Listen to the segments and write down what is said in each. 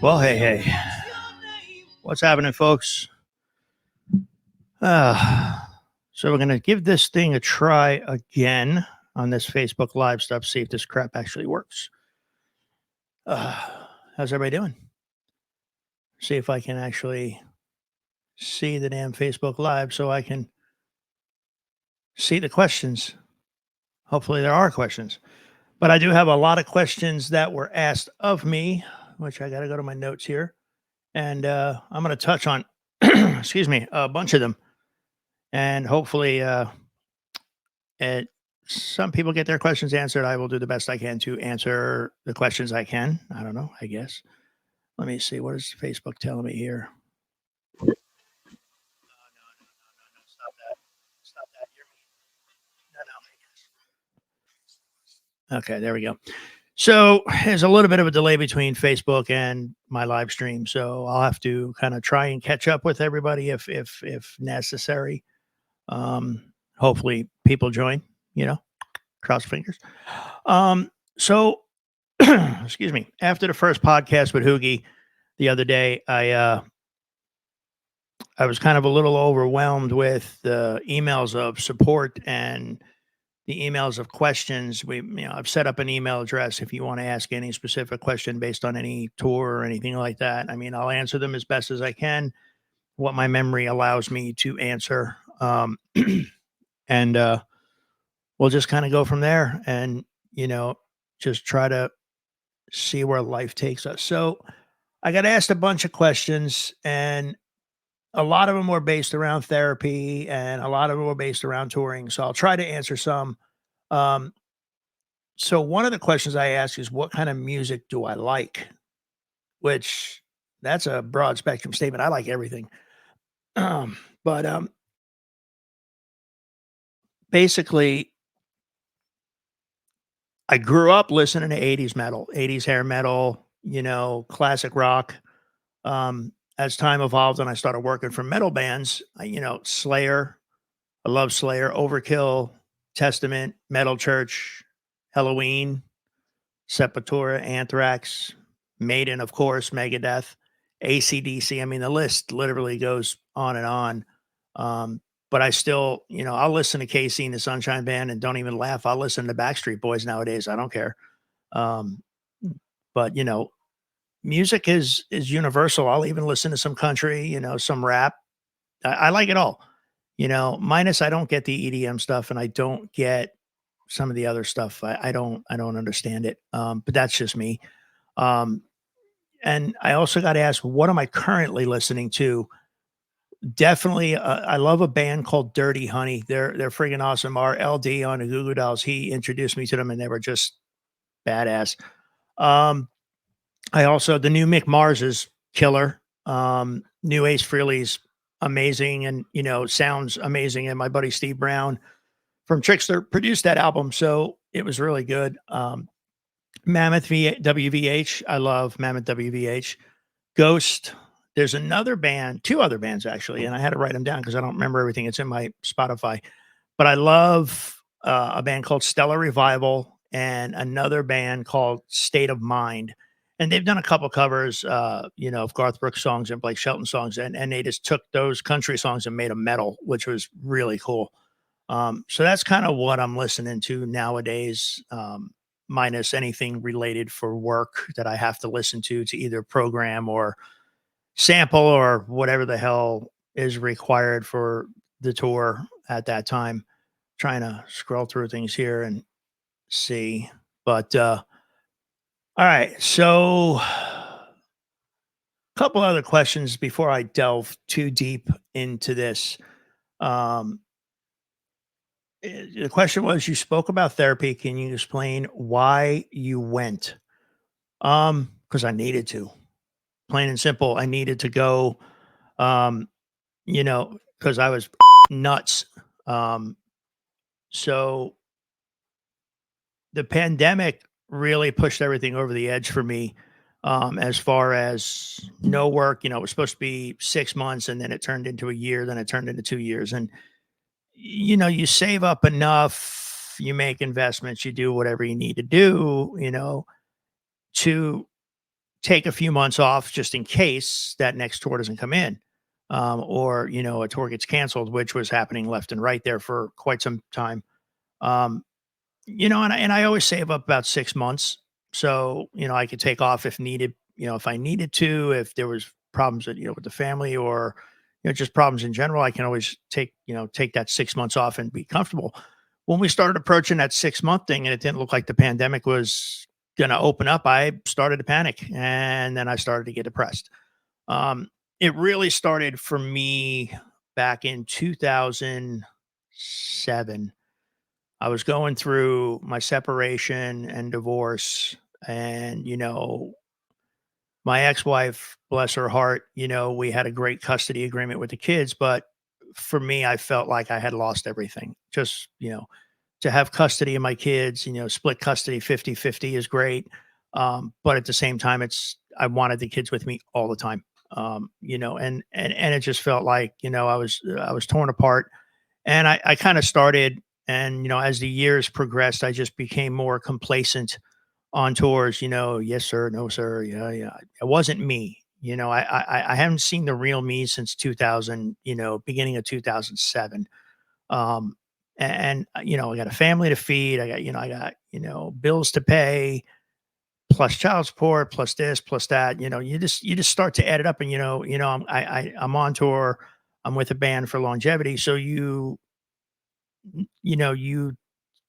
Well, hey, what's happening, folks? Uh, so we're gonna give this thing a try again on this Facebook Live stuff. See if this crap actually works. Uh, how's everybody doing? See if I can actually see the damn Facebook Live, so I can see the questions. Hopefully, there are questions, but I do have a lot of questions that were asked of me, which I got to go to my notes here, and I'm gonna touch on, excuse me, a bunch of them, and hopefully, And some people get their questions answered. I will do the best I can to answer the questions I can. I don't know, I guess. Let me see. What is Facebook telling me here? No, no, no. Stop that. Stop that. You're mean. No, no. Okay, there we go. So there's a little bit of a delay between Facebook and my live stream, so I'll have to kind of try and catch up with everybody if necessary. Hopefully people join. You know, cross fingers. So excuse me. After the first podcast with Hoogie the other day, I was kind of a little overwhelmed with the emails of support and the emails of questions. I've set up an email address if you want to ask any specific question based on any tour or anything like that. I mean, I'll answer them as best as I can, what my memory allows me to answer, and we'll just kind of go from there, and you know, just try to see where life takes us. So I got asked a bunch of questions, and a lot of them were based around therapy, and a lot of them were based around touring. So I'll try to answer some. Um, so one of the questions I ask is, what kind of music do I like? Which that's a broad spectrum statement. I like everything. But basically, I grew up listening to 80s metal, 80s hair metal, classic rock. As time evolved and I started working for metal bands, Slayer, I love Slayer, Overkill, Testament, Metal Church, Halloween, Sepultura, Anthrax, Maiden, of course, Megadeth, AC/DC. I mean, the list literally goes on and on. But I still, I'll listen to Casey and the Sunshine Band and don't even laugh. I'll listen to Backstreet Boys nowadays. I don't care. Um, but music is universal. I'll even listen to some country, some rap. I like it all. Minus I don't get the EDM stuff and I don't get some of the other stuff. I don't understand it. But that's just me. Um, and I also got asked, what am I currently listening to? Definitely, I love a band called Dirty Honey. They're freaking awesome. Our LD on the Goo Goo Dolls, he introduced me to them, and they were just badass. Um, I also the new Mick Mars is killer. New Ace Frehley's amazing, and sounds amazing. And my buddy Steve Brown from Trickster produced that album, so it was really good. Mammoth WVH, I love Mammoth WVH. Ghost. There's another band, two other bands actually, and I had to write them down because I don't remember everything. It's in my Spotify, but I love a band called Stellar Revival and another band called State of Mind. And they've done a couple covers, of Garth Brooks songs and Blake Shelton songs, and they just took those country songs and made them metal, which was really cool. So that's kind of what I'm listening to nowadays, minus anything related for work that I have to listen to either program or sample or whatever the hell is required for the tour at that time. Trying to scroll through things here and see. But all right, so a couple other questions before I delve too deep into this. Um, the question was, you spoke about therapy. Can you explain why you went? Because I needed to. Plain and simple. I needed to go. Um, because I was nuts. Um, so the pandemic really pushed everything over the edge for me. As far as no work, it was supposed to be 6 months and then it turned into a year, then it turned into 2 years. And, you save up enough, you make investments, you do whatever you need to do, to take a few months off just in case that next tour doesn't come in, or a tour gets canceled, which was happening left and right there for quite some time. Um, and I always save up about 6 months, so I could take off if needed. If I needed to, if there was problems with the family, or just problems in general, I can always take that 6 months off and be comfortable. When we started approaching that 6 month thing, and it didn't look like the pandemic was going to open up, I started to panic, and then I started to get depressed. Um, it really started for me back in 2007. I was going through my separation and divorce, and my ex-wife, bless her heart, we had a great custody agreement with the kids, but for me, I felt like I had lost everything. Just, to have custody of my kids, split custody 50-50 is great. But at the same time, I wanted the kids with me all the time. And it just felt like, I was torn apart. And I kind of started, and as the years progressed, I just became more complacent on tours. Yes sir, no sir, yeah, yeah. It wasn't me. I haven't seen the real me since 2000, beginning of 2007. um I got a family to feed. I got bills to pay, plus child support, plus this, plus that. You just start to add it up, and I'm on tour. I'm with a band for longevity, so you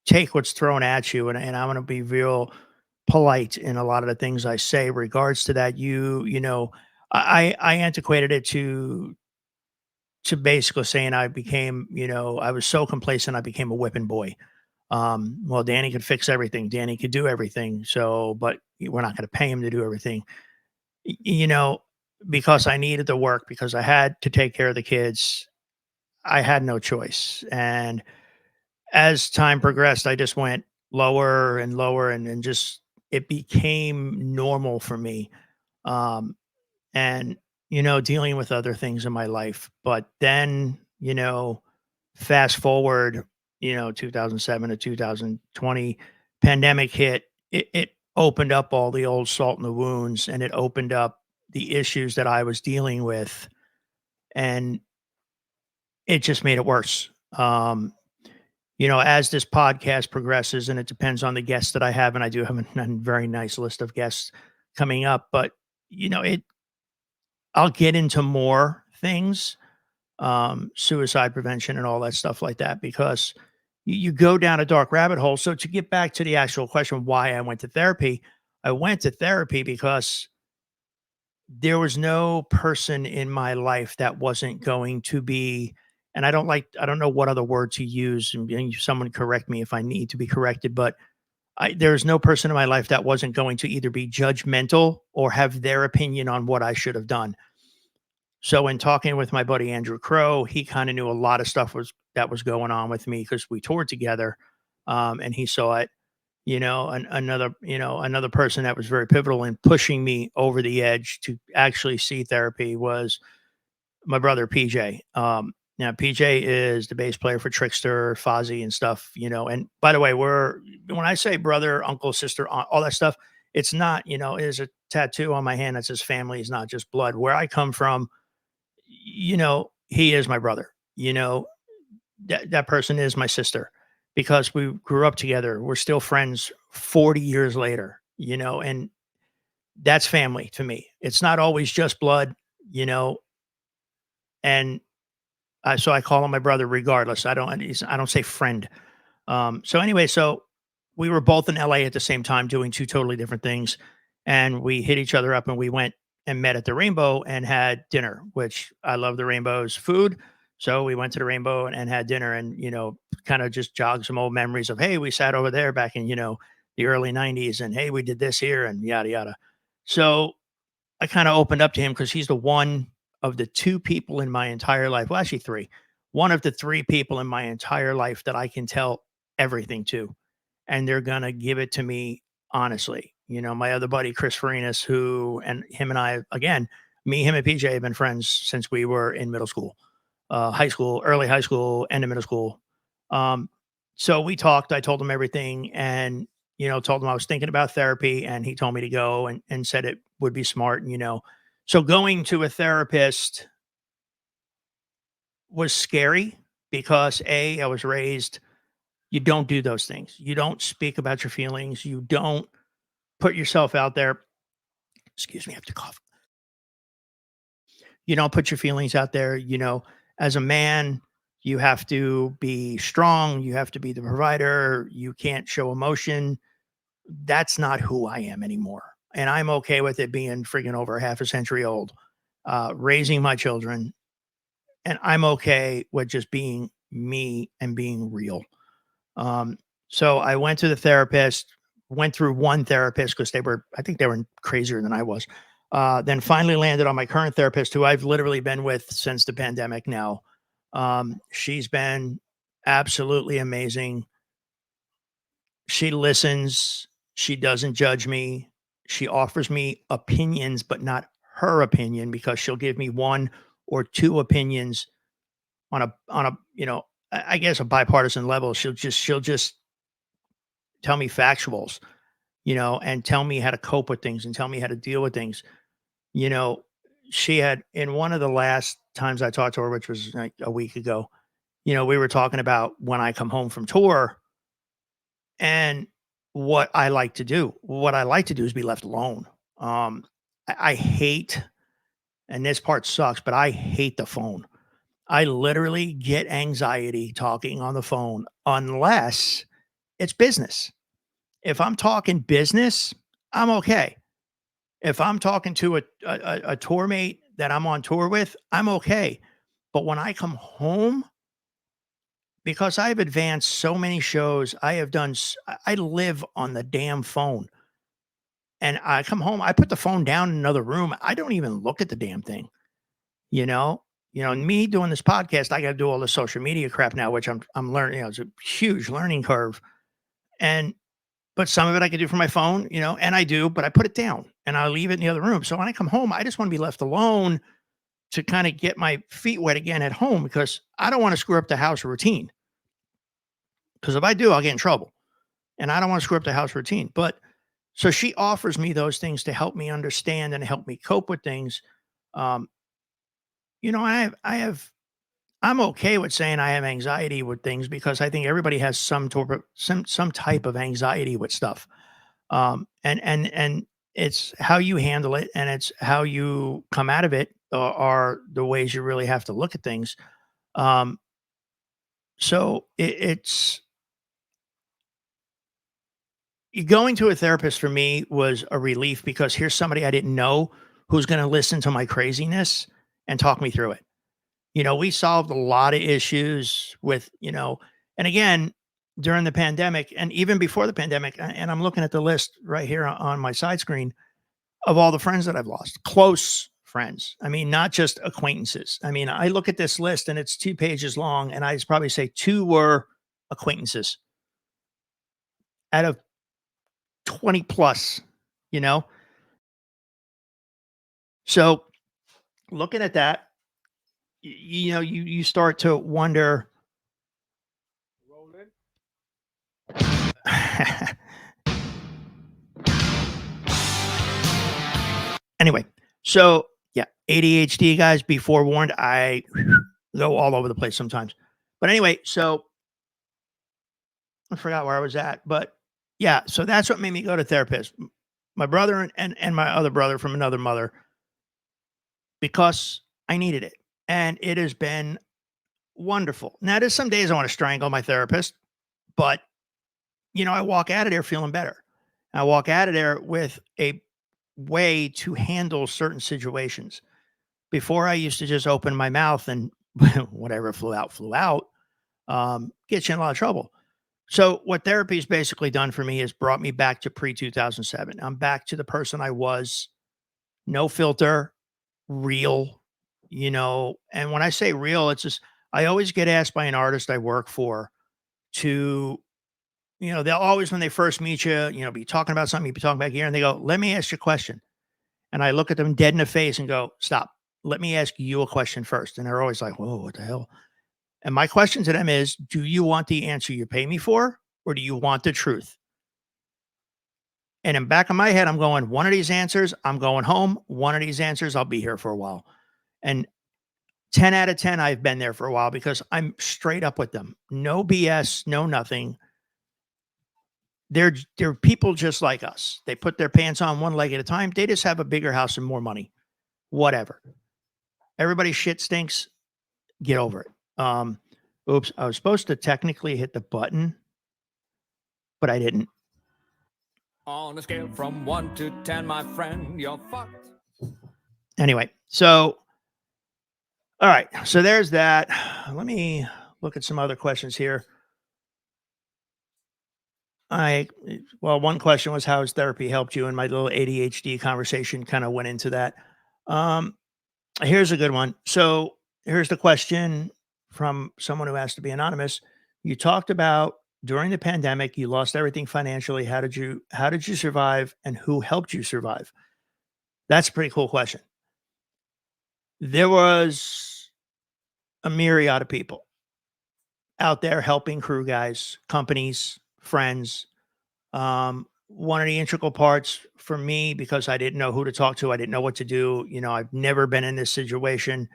take what's thrown at you, and I'm going to be real polite in a lot of the things I say regards to that. I antiquated it to basically saying I was so complacent, I became a whipping boy. Well, Danny could fix everything. Danny could do everything. So, but we're not going to pay him to do everything, y- you know, because I needed the work, because I had to take care of the kids. I had no choice. And as time progressed, I just went lower and lower, and just it became normal for me. Um, and dealing with other things in my life. But then, fast forward, 2007 to 2020, pandemic hit. It opened up all the old salt in the wounds, and it opened up the issues that I was dealing with, and it just made it worse. As this podcast progresses, and it depends on the guests that I have, and I do have a very nice list of guests coming up, but it I'll get into more things, suicide prevention and all that stuff like that, because you go down a dark rabbit hole. So to get back to the actual question, why I went to therapy because there was no person in my life that wasn't going to be, and I don't know what other word to use, and someone correct me if I need to be corrected, but there's no person in my life that wasn't going to either be judgmental or have their opinion on what I should have done. So in talking with my buddy Andrew Crow, he kind of knew a lot of stuff was going on with me because we toured together, and he saw it. Another person that was very pivotal in pushing me over the edge to actually see therapy was my brother PJ. Now PJ is the bass player for Trickster, Fozzy, and stuff. And by the way, when I say brother, uncle, sister, aunt, all that stuff, it's not. Is a tattoo on my hand that says family is not just blood. Where I come from, he is my brother. That person is my sister, because we grew up together. We're still friends 40 years later, and that's family to me. It's not always just blood, you know, and so I call him my brother regardless. I don't say friend. So anyway, so we were both in LA at the same time doing two totally different things, and we hit each other up, and we went and met at the Rainbow and had dinner, which I love the Rainbow's food. So we went to the Rainbow and had dinner, and kind of just jogged some old memories of, hey, we sat over there back in the early '90s, and hey, we did this here, and yada yada. So I kind of opened up to him because he's the one of the two people in my entire life, well, actually three, one of the three people in my entire life that I can tell everything to, and they're gonna give it to me honestly. My other buddy Chris Farinas, who and him and I again, me, him, and PJ have been friends since we were in middle school, high school, early high school, end of middle school. Um, so we talked. I told him everything, and told him I was thinking about therapy, and he told me to go, and said it would be smart. So going to a therapist was scary because I was raised, you don't do those things. You don't speak about your feelings. You don't put yourself out there. Excuse me, I have to cough. You don't put your feelings out there. As a man, you have to be strong. You have to be the provider. You can't show emotion. That's not who I am anymore. And I'm okay with it being freaking over half a century old, raising my children. And I'm okay with just being me and being real. Um, so I went to the therapist, went through one therapist because I think they were crazier than I was. Then finally landed on my current therapist, who I've literally been with since the pandemic now. She's been absolutely amazing. She listens, she doesn't judge me. She offers me opinions, but not her opinion, because she'll give me one or two opinions on a I guess a bipartisan level. She'll just tell me factuals, and tell me how to cope with things and tell me how to deal with things. You know, she had, in one of the last times I talked to her, which was like a week ago, we were talking about when I come home from tour and what I like to do. What I like to do is be left alone. I hate, and this part sucks, but I hate the phone. I literally get anxiety talking on the phone unless it's business. If I'm talking business, I'm okay. If I'm talking to a tour mate that I'm on tour with, I'm okay. But when I come home, because I've advanced so many shows, I live on the damn phone. And I come home, I put the phone down in another room. I don't even look at the damn thing, you know? Me doing this podcast, I got to do all the social media crap now, which I'm learning. It's a huge learning curve. And but some of it I can do from my phone, and I do, but I put it down and I leave it in the other room. So when I come home, I just want to be left alone to kind of get my feet wet again at home, because I don't want to screw up the house routine. Because if I do, I'll get in trouble. And I don't want to screw up the house routine. But so she offers me those things to help me understand and help me cope with things. Um, I'm okay with saying I have anxiety with things, because I think everybody has some type of anxiety with stuff. And it's how you handle it, and it's how you come out of it, are the ways you really have to look at things. Um, so it's going to a therapist for me was a relief, because here's somebody I didn't know who's going to listen to my craziness and talk me through it. We solved a lot of issues with, and again, during the pandemic and even before the pandemic, and I'm looking at the list right here on my side screen of all the friends that I've lost, close friends. I mean, not just acquaintances. I mean, I look at this list and it's 2 pages long, and I probably say two were acquaintances out of 20 plus, you know? So looking at that, you start to wonder. Anyway, so yeah, ADHD guys, be forewarned. I go all over the place sometimes. But anyway, so I forgot where I was at. But yeah, so that's what made me go to therapist. My brother and my other brother from another mother, because I needed it. And it has been wonderful. Now, there's some days I want to strangle my therapist, but I walk out of there feeling better. I walk out of there with a way to handle certain situations. Before, I used to just open my mouth and whatever flew out, get you in a lot of trouble. So what therapy's basically done for me is brought me back to pre-2007. I'm back to the person I was, no filter, real, and when I say real, it's just, I always get asked by an artist I work for to, they'll always, when they first meet you, be talking about something, you be talking about here, and they go, "Let me ask you a question." And I look at them dead in the face and go, "Stop. Let me ask you a question first." And they're always like, "Whoa, what the hell?" And my question to them is, do you want the answer you pay me for, or do you want the truth? And in back of my head, I'm going, one of these answers, I'm going home. One of these answers, I'll be here for a while. And 10 out of 10, I've been there for a while because I'm straight up with them. No BS, no nothing. They're people just like us. They put their pants on one leg at a time. They just have a bigger house and more money. Whatever. Everybody's shit stinks. Get over it. Oops, I was supposed to technically hit the button, but I didn't. On a scale from 1 to 10, my friend, you're fucked. Anyway, so all right, so there's that. Let me look at some other questions here. One question was how has therapy helped you? And my little ADHD conversation kind of went into that. Um, Here's a good one. So here's the question from someone who asked to be anonymous. You talked about during the pandemic, you lost everything financially. How did you survive and who helped you survive? That's a pretty cool question. There was a myriad of people out there helping crew guys, companies, friends. One of the integral parts for me, because I didn't know who to talk to, I didn't know what to do. I've never been in this situation.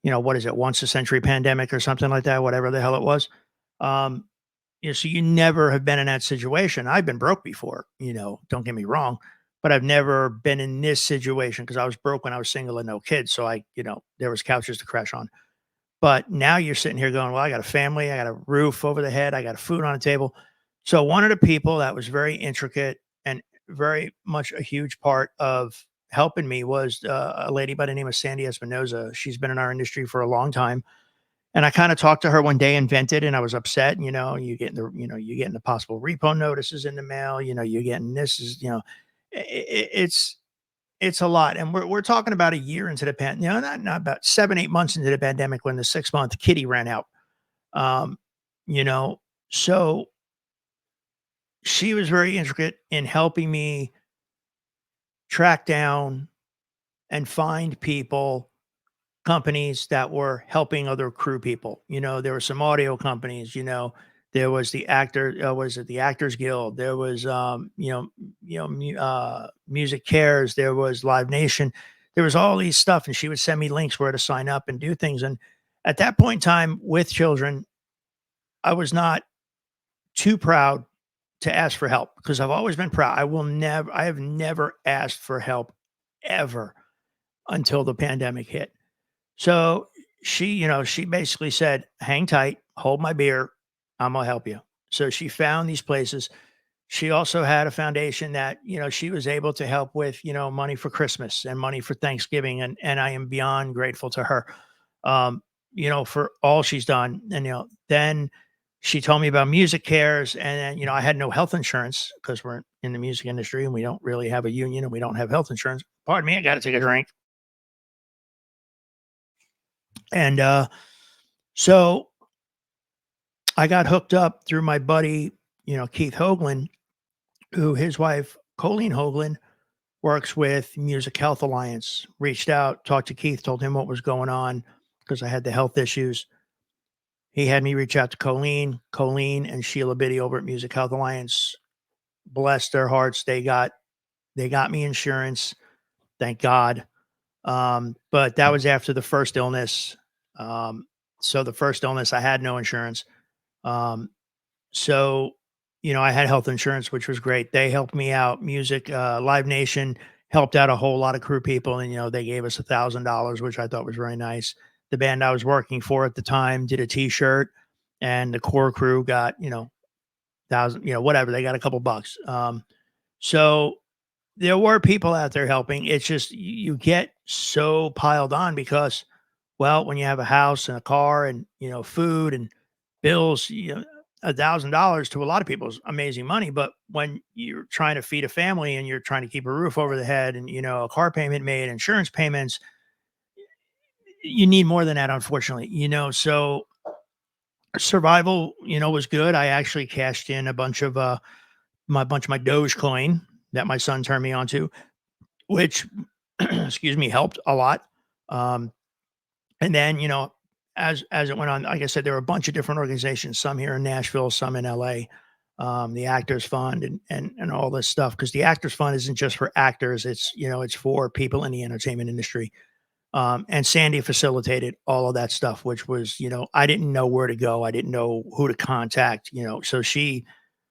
What is it, once a century pandemic or something like that, whatever the hell it was. Um, so you never have been in that situation. I've been broke before, don't get me wrong, but I've never been in this situation because I was broke when I was single and no kids. So there was couches to crash on. But now you're sitting here going, well, I got a family, I got a roof over the head, I got food on the table. So one of the people that was very intricate and very much a huge part of helping me was a lady by the name of Sandy Espinoza. She's been in our industry for a long time. And I kind of talked to her one day and vented, and I was upset. You're getting the possible repo notices in the mail. You're getting this is, it's a lot. And we're talking about a year into the not about 7, 8 months into the pandemic when the 6 month kitty ran out. Um, you know, so she was very intricate in helping me track down and find people, companies that were helping other crew people. There were some audio companies, there was the was it the Actors Guild? There was, Music Cares. There was Live Nation. There was all these stuff. And she would send me links where to sign up and do things. And at that point in time with children, I was not too proud to ask for help because I've always been proud. I have never asked for help ever until the pandemic hit. So she basically said, hang tight, hold my beer. I'm going to help you. So she found these places. She also had a foundation that, she was able to help with, money for Christmas and money for Thanksgiving. And I am beyond grateful to her, for all she's done. And, then she told me about Music Cares. And then, I had no health insurance because we're in the music industry and we don't really have a union and we don't have health insurance. Pardon me, I got to take a drink. And so I got hooked up through my buddy, Keith Hoagland, who his wife, Colleen Hoagland, works with Music Health Alliance. Reached out, talked to Keith, told him what was going on because I had the health issues. He had me reach out to Colleen. Colleen and Sheila Biddy over at Music Health Alliance, bless their hearts, they got me insurance. Thank God. But that was after the first illness. So the first illness, I had no insurance. So, I had health insurance, which was great. They helped me out. Live Nation helped out a whole lot of crew people. And, they gave us $1,000, which I thought was very nice. The band I was working for at the time did a t-shirt and the core crew got, thousand, whatever. They got a couple bucks. So there were people out there helping. It's just, you get so piled on because, well, when you have a house and a car and, food and bills, $1,000 to a lot of people is amazing money. But when you're trying to feed a family and you're trying to keep a roof over the head and, a car payment made, insurance payments, you need more than that, unfortunately, so survival, was good. I actually cashed in a bunch of my Dogecoin that my son turned me on to, which excuse me, helped a lot. Um, and then, as it went on, like I said, there were a bunch of different organizations, some here in Nashville, some in LA. the Actors Fund, and all this stuff. Because the Actors Fund isn't just for actors; it's for people in the entertainment industry. And Sandy facilitated all of that stuff, which was, I didn't know where to go. I didn't know who to contact, so she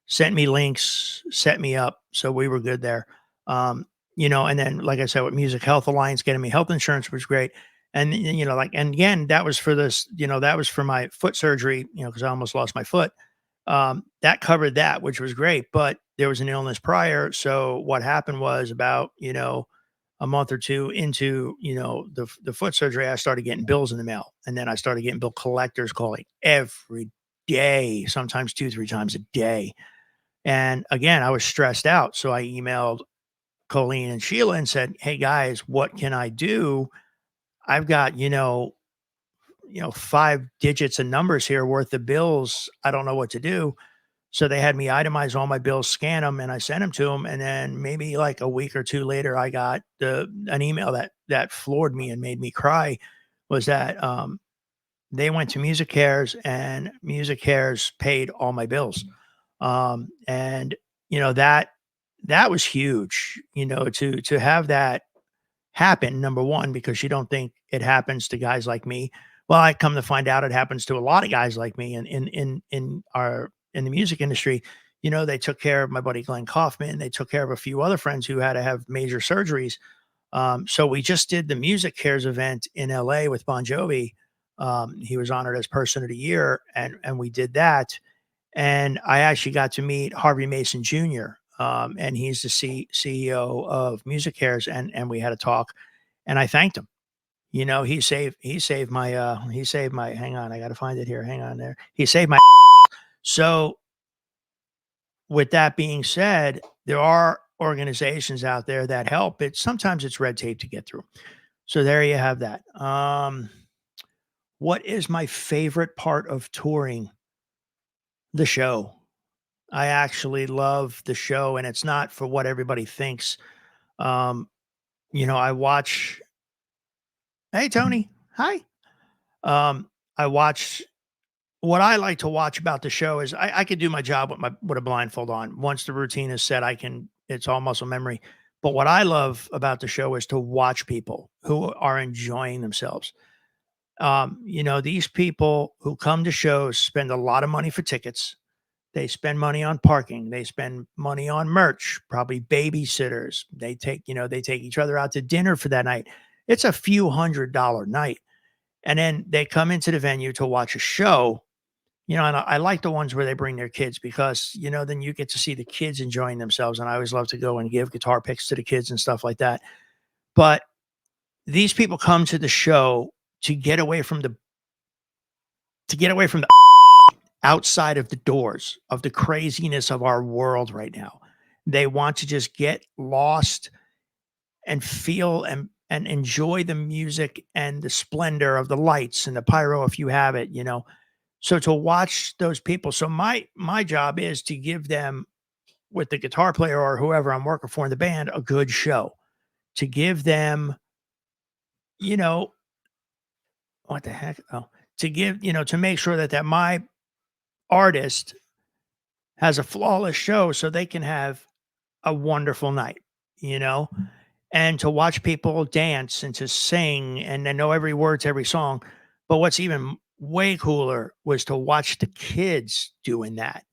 sent me links, set me up. So we were good there. And then, like I said, with Music Health Alliance, getting me health insurance was great. And, and again, that was for this, that was for my foot surgery, because I almost lost my foot. That covered that, which was great. But there was an illness prior. So what happened was about, a month or two into, the foot surgery, I started getting bills in the mail. And then I started getting bill collectors calling every day, sometimes 2, 3 times a day. And again, I was stressed out. So I emailed Colleen and Sheila and said, "Hey guys, what can I do? I've got, 5 digits of numbers here worth of bills. I don't know what to do." So they had me itemize all my bills, scan them, and I sent them to them. And then maybe like a week or two later, I got an email that floored me and made me cry. Was that they went to Music Cares, and Music Cares paid all my bills. And that was huge, to have that happen. Number one, because you don't think it happens to guys like me. Well, I come to find out it happens to a lot of guys like me, and in the music industry. They took care of my buddy Glenn Kaufman. They took care of a few other friends who had to have major surgeries. So we just did the Music Cares event in LA with Bon Jovi. He was honored as Person of the Year, and we did that. And I actually got to meet Harvey Mason Jr., and he's the CEO of Music Cares, and we had a talk, and I thanked him. He saved my, hang on, I got to find it here. Hang on there. He saved my. So with that being said, there are organizations out there that help. Sometimes it's red tape to get through. So there you have that. What is my favorite part of touring? The show. I actually love the show, and it's not for what everybody thinks. Um, I watch. Hey, Tony. Hi. I watch. What I like to watch about the show is I could do my job with a blindfold on. Once the routine is set, I can. It's all muscle memory. But what I love about the show is to watch people who are enjoying themselves. These people who come to shows spend a lot of money for tickets. They spend money on parking. They spend money on merch, probably babysitters. They take each other out to dinner for that night. It's a few $100 night. And then they come into the venue to watch a show. And I like the ones where they bring their kids because, then you get to see the kids enjoying themselves. And I always love to go and give guitar picks to the kids and stuff like that. But these people come to the show to get away from the outside of the doors of the craziness of our world right now. They want to just get lost and feel and enjoy the music and the splendor of the lights and the pyro if you have it. So to watch those people. So my job is to give them, with the guitar player or whoever I'm working for in the band, a good show. To give them, you know, what the heck? Oh, to give, to make sure that my artist has a flawless show so they can have a wonderful night, you know, and to watch people dance and to sing and then know every word to every song. But what's even way cooler was to watch the kids doing that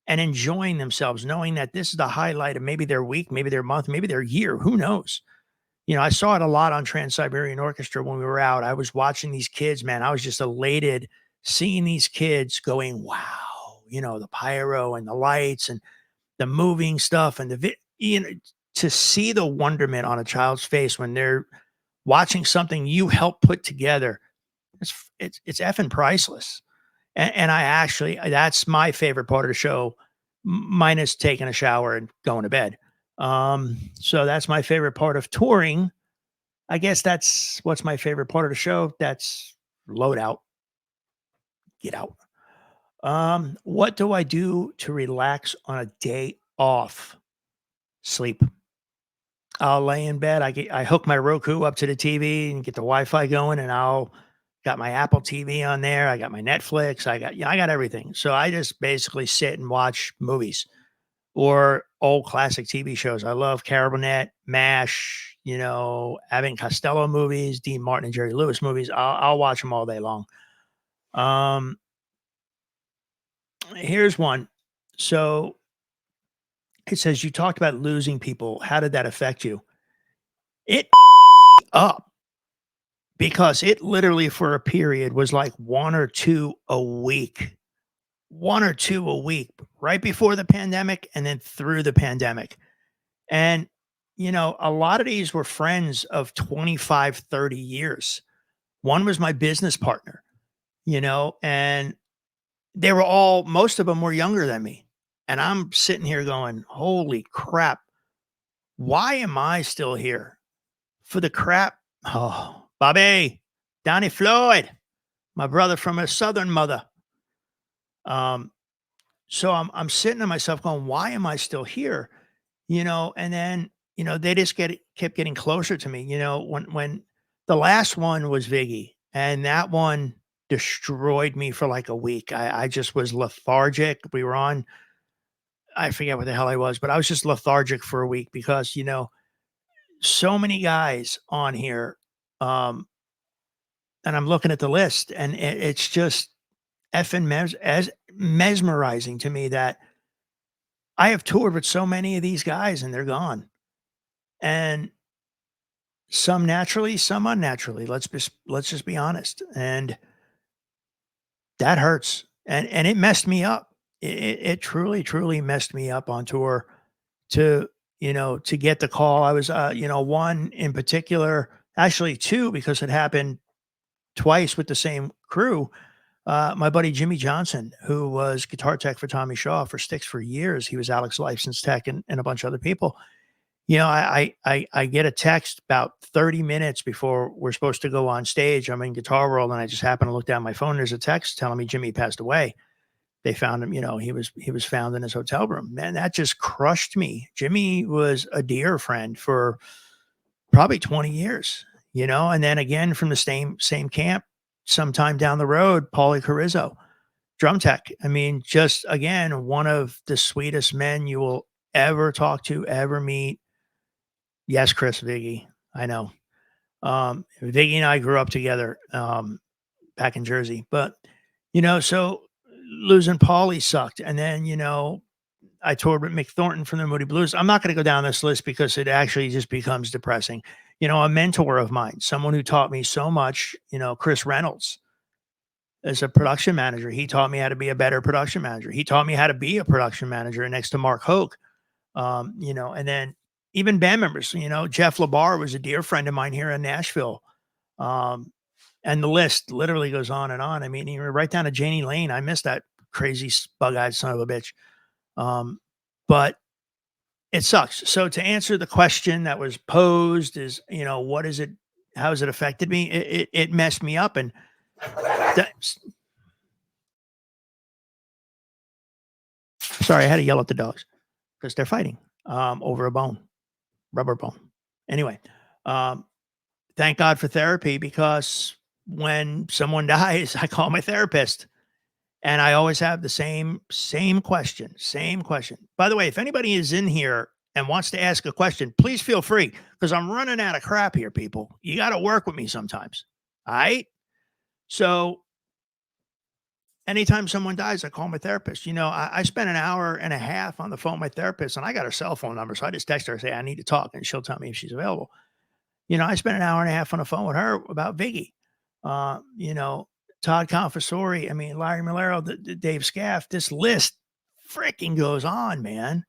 and enjoying themselves, knowing that this is the highlight of maybe their week, maybe their month, maybe their year. Who knows? I saw it a lot on Trans Siberian Orchestra when we were out. I was watching these kids, man. I was just elated seeing these kids going, wow, the pyro and the lights and the moving stuff and to see the wonderment on a child's face when they're watching something you helped put together. It's effing priceless. And that's my favorite part of the show, minus taking a shower and going to bed. So that's my favorite part of touring. I guess that's what's my favorite part of the show. That's load out, get out. What do I do to relax on a day off? Sleep. I'll lay in bed. I hook my Roku up to the TV and get the Wi-Fi going, and I'll got my Apple TV on there. I got my Netflix. I got everything. So I just basically sit and watch movies or old classic TV shows. I love Carol Burnett, MASH, Abbott and Costello movies, Dean Martin and Jerry Lewis movies. I'll watch them all day long. Um, Here's one. So it says, you talked about losing people. How did that affect you? It up because it literally for a period was like one or two a week, right before the pandemic and then through the pandemic. And, a lot of these were friends of 25, 30 years. One was my business partner, and they were most of them were younger than me. And I'm sitting here going, holy crap. Why am I still here for the crap? Oh, Bobby, Donnie Floyd, my brother from a Southern mother. So I'm sitting to myself going, why am I still here? And then, they just kept getting closer to me. When the last one was Viggy, and that one destroyed me for like a week. I just was lethargic. We were on, I forget what the hell I was, but I was just lethargic for a week because, so many guys on here. And I'm looking at the list and it's just effing as mesmerizing to me that I have toured with so many of these guys and they're gone. And some naturally, some unnaturally. Let's just be honest. And that hurts. And it messed me up. It truly, truly messed me up on tour to, to get the call. I was one in particular, actually two, because it happened twice with the same crew. My buddy Jimmy Johnson, who was guitar tech for Tommy Shaw for Styx for years. He was Alex licensed tech and a bunch of other people. I get a text about 30 minutes before we're supposed to go on stage. I'm in Guitar World and I just happen to look down my phone. There's a text telling me Jimmy passed away. They found him, he was found in his hotel room. Man, that just crushed me. Jimmy was a dear friend for probably 20 years, and then again from the same camp, sometime down the road, Paulie Carrizzo, drum tech. I mean, just again, one of the sweetest men you will ever talk to, ever meet. Yes, Chris Viggy. I know. Viggy and I grew up together back in Jersey, but so losing Paulie sucked. And then, I toured with Mick Thornton from the Moody Blues. I'm not going to go down this list because it actually just becomes depressing. A mentor of mine, someone who taught me so much, Chris Reynolds, as a production manager. He taught me how to be a better production manager. He taught me how to be a production manager next to Mark Hoke. And then even band members, Jeff LaBar was a dear friend of mine here in Nashville. And the list literally goes on and on. I mean, even right down to Janie Lane. I miss that crazy bug-eyed son of a bitch. But it sucks. So to answer the question that was posed is, what is it? How has it affected me? It messed me up. And sorry, I had to yell at the dogs because they're fighting over a bone, rubber bone. Anyway, thank God for therapy, because when someone dies, I call my therapist. And I always have the same question. By the way, if anybody is in here and wants to ask a question, please feel free, because I'm running out of crap here, people. You got to work with me sometimes. All right. So anytime someone dies, I call my therapist. I spent an hour and a half on the phone with my therapist, and I got her cell phone number. So I just text her and say, I need to talk, and she'll tell me if she's available. I spent an hour and a half on the phone with her about Viggy. Todd Confessori, I mean, Larry Malero, the Dave Scaff, this list freaking goes on, man.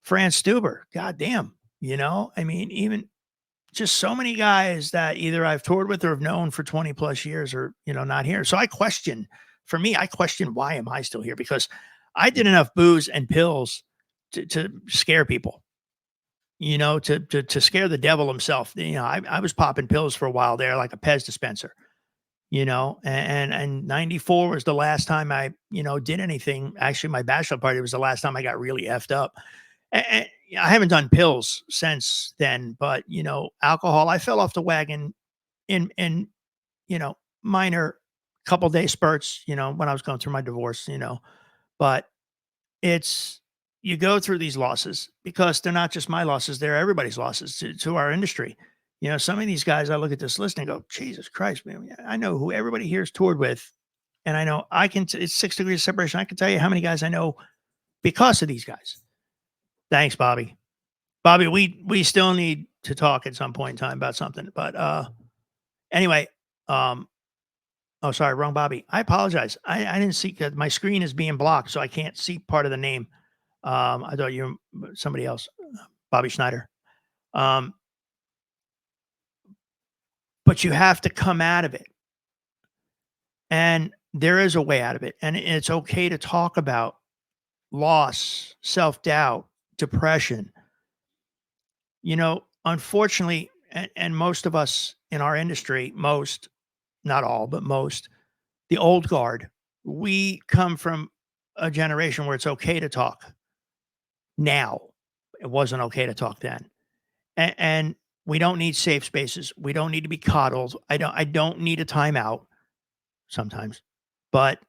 Franz Stuber, goddamn, I mean, even just so many guys that either I've toured with or have known for 20 plus years or, not here. So I question why am I still here? Because I did enough booze and pills to scare people, to scare the devil himself. I was popping pills for a while there, like a Pez dispenser. And 94 was the last time I, did anything. Actually, my bachelor party was the last time I got really effed up. And I haven't done pills since then, but, alcohol, I fell off the wagon in, minor couple day spurts, when I was going through my divorce, but it's you go through these losses because they're not just my losses, they're everybody's losses to our industry. Some of these guys, I look at this list and go, Jesus Christ, man, I know who everybody here's toured with. And I know it's 6 degrees of separation. I can tell you how many guys I know because of these guys. Thanks, Bobby. Bobby, we still need to talk at some point in time about something. But anyway, oh, sorry, wrong Bobby. I apologize. I didn't see that my screen is being blocked, so I can't see part of the name. I thought you were somebody else, Bobby Schneider. But you have to come out of it. And there is a way out of it. And it's okay to talk about loss, self-doubt, depression. Unfortunately, and most of us in our industry, most, not all, but most, the old guard, we come from a generation where it's okay to talk now. It wasn't okay to talk then. And we don't need safe spaces. We don't need to be coddled. I don't need a timeout sometimes. But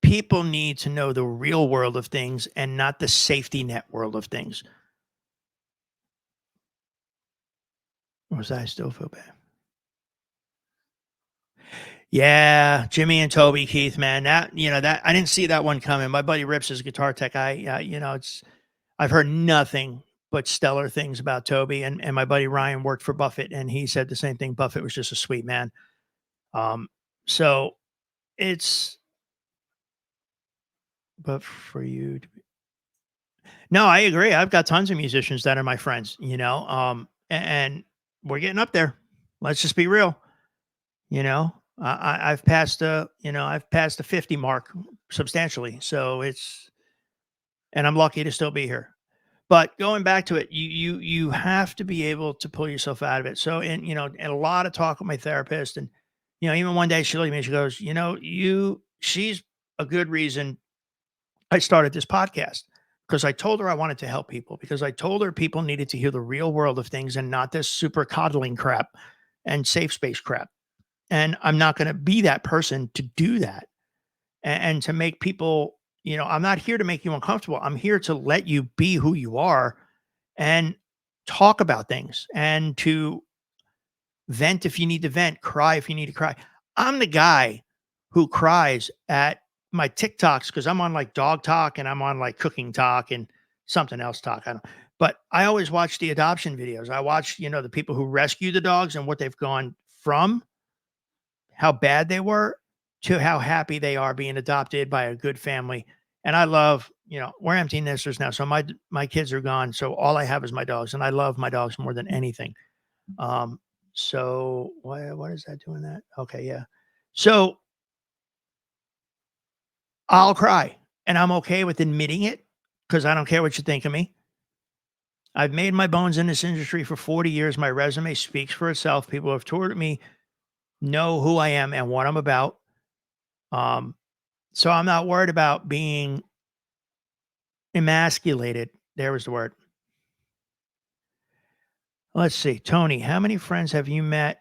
people need to know the real world of things and not the safety net world of things. Or was I still feel bad? Yeah, Jimmy and Toby Keith, man. That I didn't see that one coming. My buddy Rips is a guitar tech. I've heard nothing but stellar things about Toby, and my buddy Ryan worked for Buffett, and he said the same thing. Buffett was just a sweet man. So it's, but for you to be, no, I agree. I've got tons of musicians that are my friends, and we're getting up there. Let's just be real. I've passed I've passed the 50 mark substantially. So and I'm lucky to still be here. But going back to it, you have to be able to pull yourself out of it. So, and a lot of talk with my therapist, and even one day she looked at me, she goes, she's a good reason I started this podcast, because I told her I wanted to help people, because I told her people needed to hear the real world of things and not this super coddling crap and safe space crap. And I'm not going to be that person to do that, and to make people, I'm not here to make you uncomfortable. I'm here to let you be who you are and talk about things, and to vent if you need to vent, cry if you need to cry. I'm the guy who cries at my TikToks because I'm on like dog talk and I'm on like cooking talk and something else talk. I don't, but I always watch the adoption videos. I watch, the people who rescue the dogs and what they've gone from, how bad they were, to how happy they are being adopted by a good family. And I love, we're empty nesters now. So my kids are gone. So all I have is my dogs, and I love my dogs more than anything. So what is that doing that? Okay, yeah. So I'll cry, and I'm okay with admitting it because I don't care what you think of me. I've made my bones in this industry for 40 years. My resume speaks for itself. People who have toured with me know who I am and what I'm about. So I'm not worried about being emasculated. There was the word. Let's see. Tony, how many friends have you met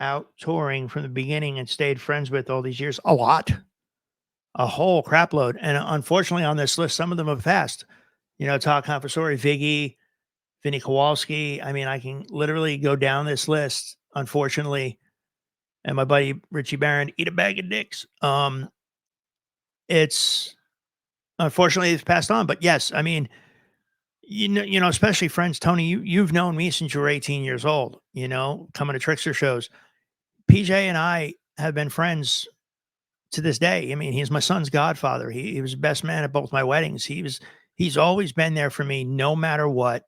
out touring from the beginning and stayed friends with all these years? A lot. A whole crap load. And unfortunately on this list, some of them have passed. Todd Confessori, Viggy, Vinny Kowalski. I mean, I can literally go down this list, unfortunately. And my buddy Richie Barron, eat a bag of dicks. It's unfortunately it's passed on. But yes, I mean, especially friends, Tony, you've known me since you were 18 years old, coming to Trickster shows. PJ and I have been friends to this day. I mean, he's my son's godfather. He was the best man at both my weddings. He's always been there for me no matter what,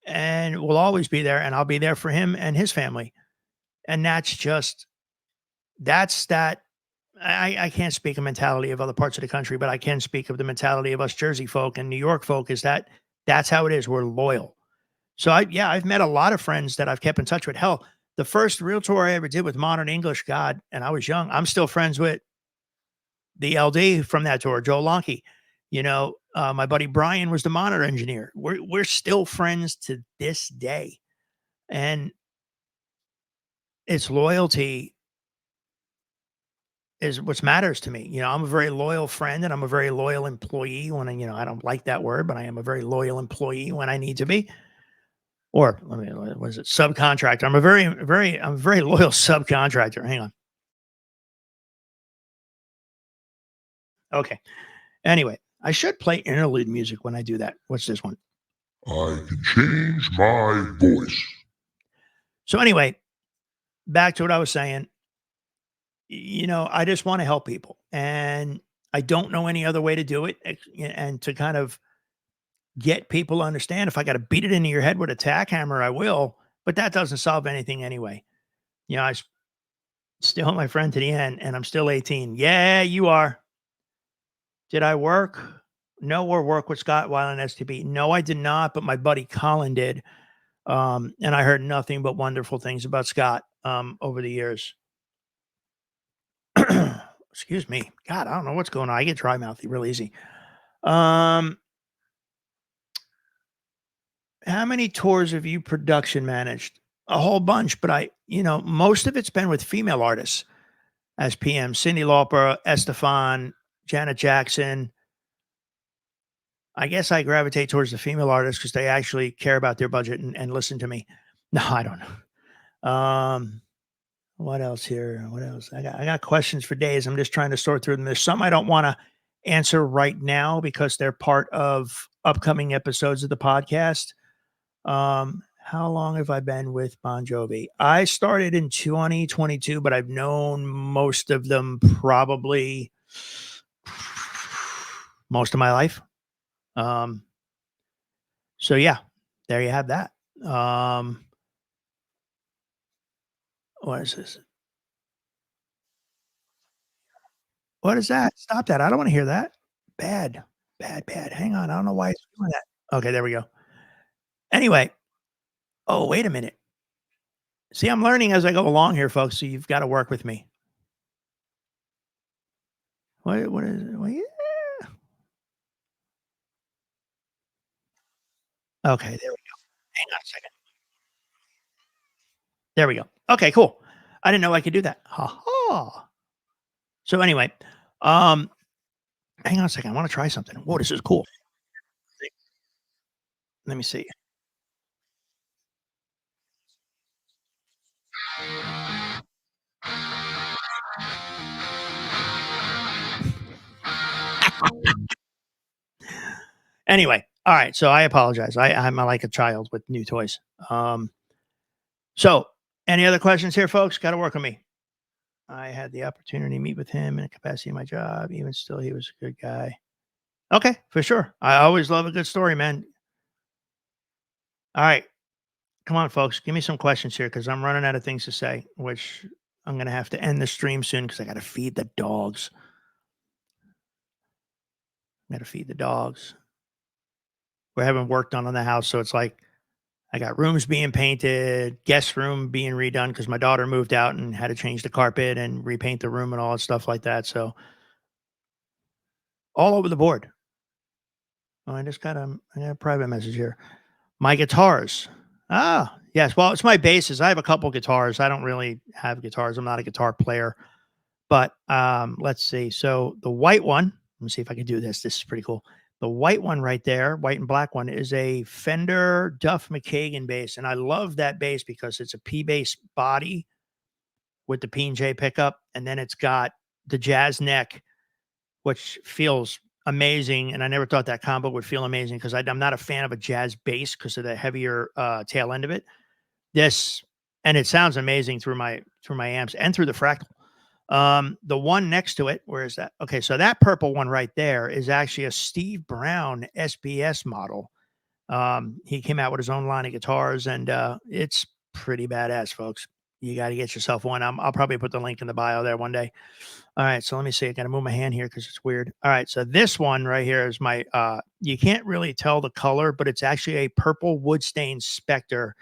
and will always be there. And I'll be there for him and his family. And that's that. I can't speak of mentality of other parts of the country, but I can speak of the mentality of us Jersey folk and New York folk, is that's how it is. We're loyal. So I've met a lot of friends that I've kept in touch with. Hell, the first real tour I ever did with Modern English, God, and I was young. I'm still friends with the LD from that tour, Joe Lonke. My buddy Brian was the monitor engineer. We're still friends to this day. And it's loyalty is what matters to me. I'm a very loyal friend and I'm a very loyal employee when I don't like that word, but I am a very loyal employee when I need to be. Or let me, what is it? Subcontractor. I'm a very loyal subcontractor. Hang on. Okay. Anyway, I should play interlude music when I do that. What's this one? I can change my voice. So anyway, back to what I was saying. I just want to help people, and I don't know any other way to do it, and to kind of get people to understand. If I got to beat it into your head with a tack hammer, I will. But that doesn't solve anything anyway. I still my friend to the end, and I'm still 18. Yeah, you are. Did I work? No, or work with Scott Weiland STB? No, I did not. But my buddy Colin did, and I heard nothing but wonderful things about Scott over the years. Excuse me. God, I don't know what's going on. I get dry mouthy real easy. How many tours have you production managed? A whole bunch, but most of it's been with female artists as PM. Cyndi Lauper, Estefan, Janet Jackson. I guess I gravitate towards the female artists because they actually care about their budget and listen to me. No, I don't know. What else here? What else? I got questions for days. I'm just trying to sort through them. There's some I don't want to answer right now because they're part of upcoming episodes of the podcast. How long have I been with Bon Jovi? I started in 2022, but I've known most of them probably most of my life. So yeah, there you have that. What is this? What is that? Stop that. I don't want to hear that. Bad, bad, bad. Hang on. I don't know why it's doing that. Okay, there we go. Anyway. Oh, wait a minute. See, I'm learning as I go along here, folks. So you've got to work with me. What is it? Well, yeah. Okay, there we go. Hang on a second. There we go. Okay, cool. I didn't know I could do that. Ha ha. So anyway, hang on a second. I want to try something. Whoa, this is cool. Let me see. Anyway, all right. So I apologize. I'm like a child with new toys. So any other questions here, folks? Got to work on me. I had the opportunity to meet with him in a capacity of my job. Even still, he was a good guy. Okay, for sure. I always love a good story, man. All right. Come on, folks. Give me some questions here because I'm running out of things to say, which I'm going to have to end the stream soon because I got to feed the dogs. I got to feed the dogs. We're having work done on the house. So it's like I got rooms being painted, guest room being redone because my daughter moved out and had to change the carpet and repaint the room and all that stuff like that. So all over the board. Oh, I got a private message here. My guitars. Ah, yes. Well, it's my basses. I have a couple guitars. I don't really have guitars. I'm not a guitar player. But let's see. So the white one, let me see if I can do this. This is pretty cool. The white one right there, white and black one, is a Fender Duff McKagan bass. And I love that bass because it's a P bass body with the P&J pickup. And then it's got the jazz neck, which feels amazing. And I never thought that combo would feel amazing because I'm not a fan of a jazz bass because of the heavier tail end of it. And it sounds amazing through my amps and through the Fractal. The one next to it, where is that? Okay, so that purple one right there is actually a Steve Brown SBS model. He came out with his own line of guitars, and it's pretty badass, folks. You got to get yourself one. I'll probably put the link in the bio there one day. All right, so let me see. I got to move my hand here because it's weird. All right, so this one right here is my. You can't really tell the color, but it's actually a purple wood stain Spectre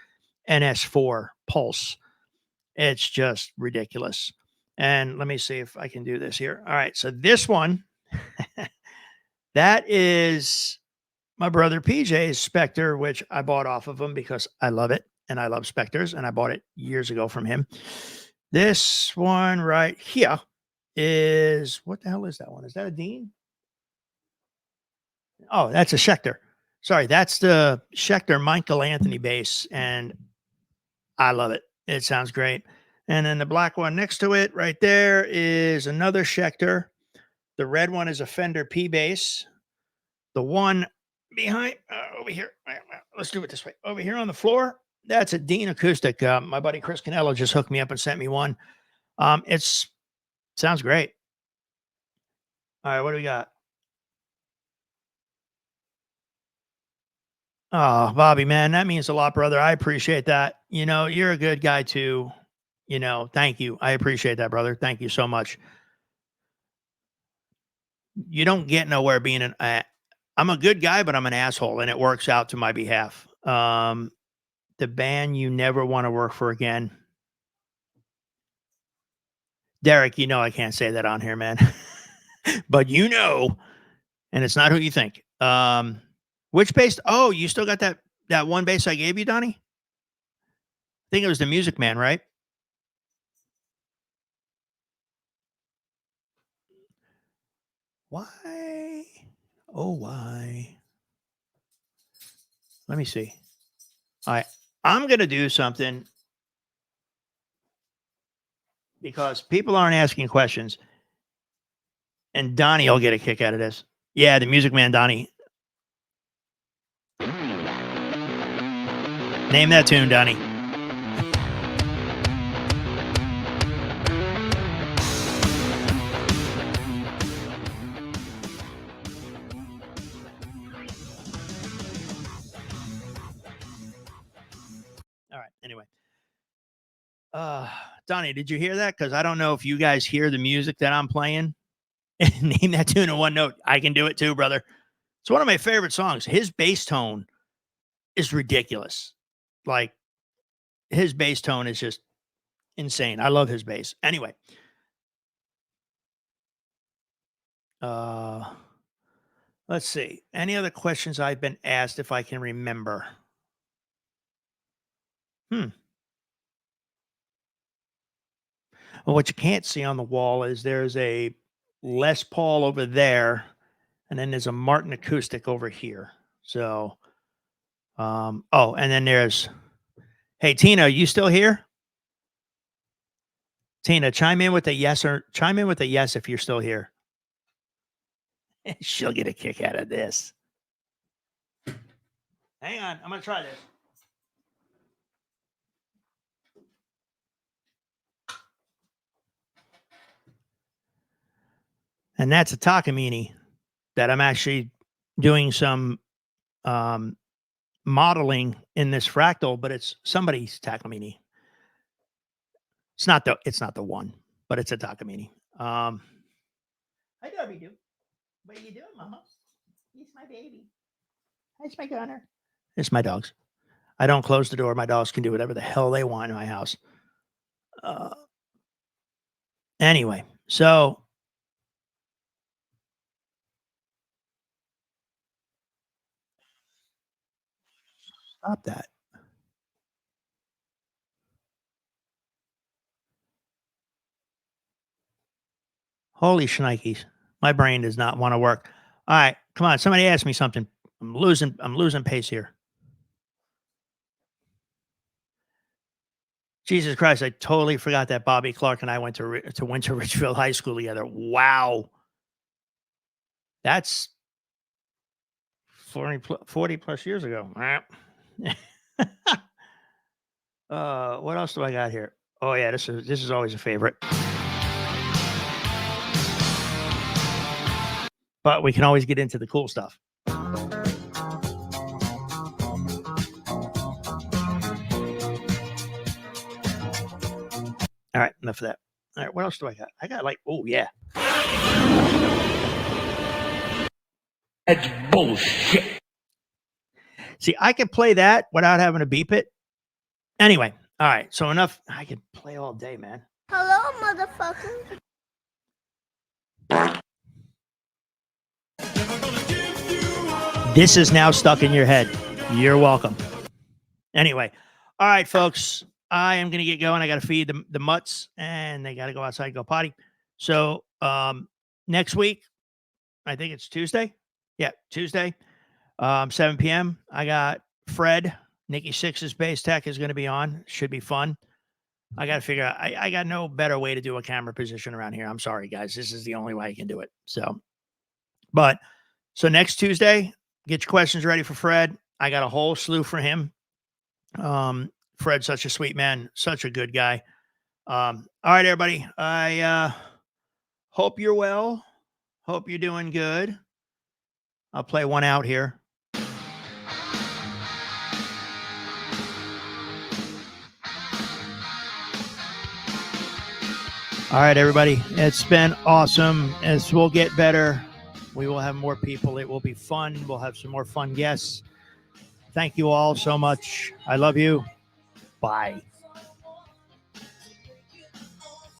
NS4 Pulse. It's just ridiculous. And let me see if I can do this here. All right. So this one, that is my brother PJ's Spectre, which I bought off of him because I love it. and I love Spectres, and I bought it years ago from him. This one right here is, what the hell is that one? Is that a Dean? Oh, that's a Schecter. Sorry, that's the Schecter Michael Anthony bass, and I love it. It sounds great. And then the black one next to it right there is another Schecter. The red one is a Fender P bass. The one behind over here, let's do it this way. Over here on the floor, that's a Dean acoustic. My buddy Chris Canello just hooked me up and sent me one. It's sounds great. All right, what do we got? Oh, Bobby, man, that means a lot, brother. I appreciate that. You know, you're a good guy too. You know, thank you. I appreciate that, brother. Thank you so much. You don't get nowhere being I'm a good guy, but I'm an asshole, and it works out to my behalf. The band you never want to work for again. Derek, you know I can't say that on here, man. But you know, and it's not who you think. Which bass? Oh, you still got that one bass I gave you, Donnie? I think it was the Music Man, right? Why? Oh, why? Let me see. I'm going to do something because people aren't asking questions, and Donnie will get a kick out of this. Yeah, the Music Man, Donnie. Name that tune, Donnie. All right. Anyway. Donnie, did you hear that? Because I don't know if you guys hear the music that I'm playing. Name that tune in one note. I can do it too, brother. It's one of my favorite songs. His bass tone is ridiculous. Like, his bass tone is just insane. I love his bass. Anyway. Let's see. Any other questions I've been asked if I can remember? Well, what you can't see on the wall is there's a Les Paul over there, and then there's a Martin acoustic over here. So, and then there's, hey, Tina, you still here? Tina, chime in with a yes if you're still here. She'll get a kick out of this. Hang on, I'm going to try this. And that's a Takamine that I'm actually doing some modeling in this fractal, but it's somebody's Takamine. It's not the one, but it's a Takamine. Hi, Darby Doo. What are you doing, Mama? He's my baby. That's my gunner. It's my dogs. I don't close the door. My dogs can do whatever the hell they want in my house. Anyway, so stop that. Holy shnikes. My brain does not want to work. All right, come on. Somebody ask me something. I'm losing pace here. Jesus Christ, I totally forgot that Bobby Clark and I went to Winter Ridgeville High School together. Wow. That's 40 plus years ago. What else do I got here? Oh yeah, this is always a favorite. But we can always get into the cool stuff. All right, enough of that. All right, what else do I got? I got oh yeah. That's bullshit. See, I could play that without having to beep it. Anyway, all right, so enough. I could play all day, man. Hello, motherfucker. This is now stuck in your head. You're welcome. Anyway, All right, folks. I am going to get going. I got to feed the mutts, and they got to go outside and go potty. So next week, I think it's Tuesday. Yeah, Tuesday, 7 p.m. I got Fred, Nikki Six's Base Tech is going to be on. Should be fun. I got to figure out. I got no better way to do a camera position around here. I'm sorry, guys. This is the only way I can do it. So next Tuesday, get your questions ready for Fred. I got a whole slew for him. Fred's such a sweet man, such a good guy. All right, everybody. I hope you're well. Hope you're doing good. I'll play one out here. All right, everybody. It's been awesome. As we'll get better, we will have more people. It will be fun. We'll have some more fun guests. Thank you all so much. I love you. Bye.